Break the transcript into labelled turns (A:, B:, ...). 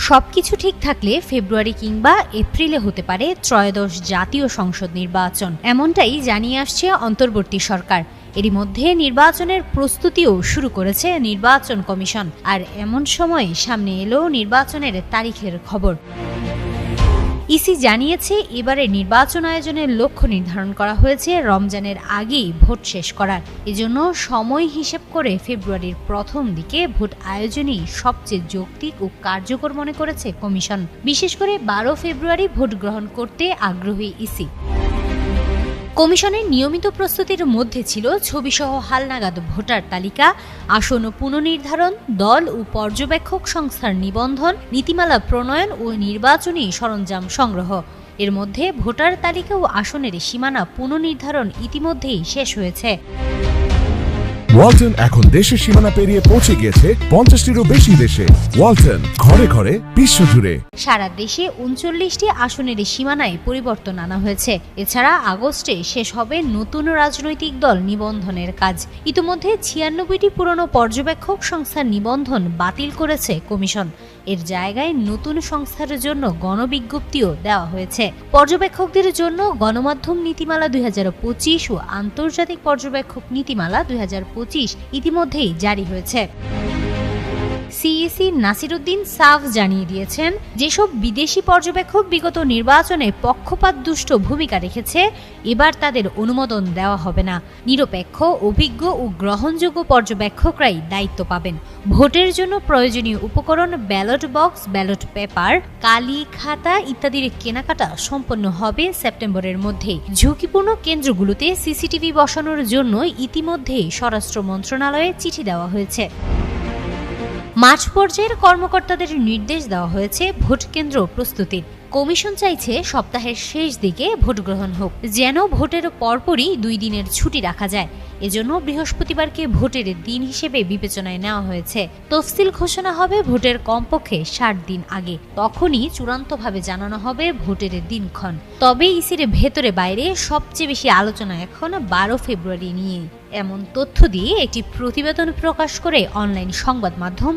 A: সবকিছু ঠিক থাকলে ফেব্রুয়ারি কিংবা এপ্রিলে হতে পারে ত্রয়োদশ জাতীয় সংসদ নির্বাচন, এমনটাই জানিয়ে আসছে অন্তর্বর্তী সরকার। এরই মধ্যে নির্বাচনের প্রস্তুতিও শুরু করেছে নির্বাচন কমিশন। আর এমন সময় সামনে এলো নির্বাচনের তারিখের খবর। ইসি জানিয়েছে, এবারে নির্বাচন আয়োজনের লক্ষ্য নির্ধারণ করা হয়েছে রমজানের আগেই ভোট শেষ করার। এজন্য সময় হিসেব করে ফেব্রুয়ারির প্রথম দিকে ভোট আয়োজনই সবচেয়ে যৌক্তিক ও কার্যকর মনে করেছে কমিশন। বিশেষ করে 12 ফেব্রুয়ারি ভোট গ্রহণ করতে আগ্রহী ইসি। কমিশনের নিয়মিত প্রস্তুতির মধ্যে ছিল ছবিসহ হালনাগাদ ভোটার তালিকা, আসন পুনর্নির্ধারণ, দল ও পর্যবেক্ষক সংস্থার নিবন্ধন, নীতিমালা প্রণয়ন ও নির্বাচনী সরঞ্জাম সংগ্রহ। এর মধ্যে ভোটার তালিকা ও আসনের সীমানা পুনর্নির্ধারণ ইতিমধ্যেই শেষ হয়েছে।
B: ওয়ালটন এখন দেশের সীমানা পেরিয়ে পৌঁছে গিয়েছে 50টিরও বেশি দেশে। ওয়ালটন, ঘরে ঘরে বিশ্বজুড়ে।
A: সারা দেশে 39টি আসনের সীমানায় পরিবর্তন আনা হয়েছে। এছাড়া আগস্টে শেষ হবে নতুন রাজনৈতিক দল নিবন্ধনের কাজ। ইতিমধ্যে 96টি পুরনো পর্যবেক্ষক সংস্থার নিবন্ধন বাতিল করেছে কমিশন। এর জায়গায় নতুন সংস্থার জন্য গণবিজ্ঞপ্তিও দেওয়া হয়েছে। পর্যবেক্ষকদের জন্য গণমাধ্যম নীতিমালা 2025 ও আন্তর্জাতিক পর্যবেক্ষক নীতিমালা 2025 ইতিমধ্যেই জারি হয়েছে। সিইসি নাসির উদ্দিন সাফ জানিয়ে দিয়েছেন, যেসব বিদেশি পর্যবেক্ষক বিগত নির্বাচনে পক্ষপাতদুষ্ট ভূমিকা রেখেছে, এবার তাদের অনুমোদন দেওয়া হবে না। নিরপেক্ষ, অভিজ্ঞ ও গ্রহণযোগ্য পর্যবেক্ষকরাই দায়িত্ব পাবেন। ভোটের জন্য প্রয়োজনীয় উপকরণ, ব্যালট বক্স, ব্যালট পেপার, কালি, খাতা ইত্যাদির কেনাকাটা সম্পন্ন হবে সেপ্টেম্বরের মধ্যেই। ঝুঁকিপূর্ণ কেন্দ্রগুলোতে সিসিটিভি বসানোর জন্য ইতিমধ্যেই স্বরাষ্ট্র মন্ত্রণালয়ে চিঠি দেওয়া হয়েছে। মাঠ পর্যায়ের কর্মকর্তাদের নির্দেশ দেওয়া হয়েছে ভোট কেন্দ্র প্রস্তুতির। কমিশন চাইছে সপ্তাহের শেষ দিকে ভোট গ্রহণ হোক, যেন ভোটের পরপরই 2 দিনের ছুটি রাখা যায়। এজন্য বৃহস্পতিবারকে ভোটের দিন হিসেবে বিবেচনায় নেওয়া হয়েছে। তফসিল ঘোষণা হবে ভোটের কমপক্ষে 60 দিন আগে। তখনই চূড়ান্তভাবে জানানো হবে ভোটের দিনক্ষণ। তবে ইসির ভেতরে বাইরে সবচেয়ে বেশি আলোচনা এখন 12 ফেব্রুয়ারি নিয়ে। এমন তথ্য দিয়ে একটি প্রতিবেদন প্রকাশ করে অনলাইন সংবাদ মাধ্যম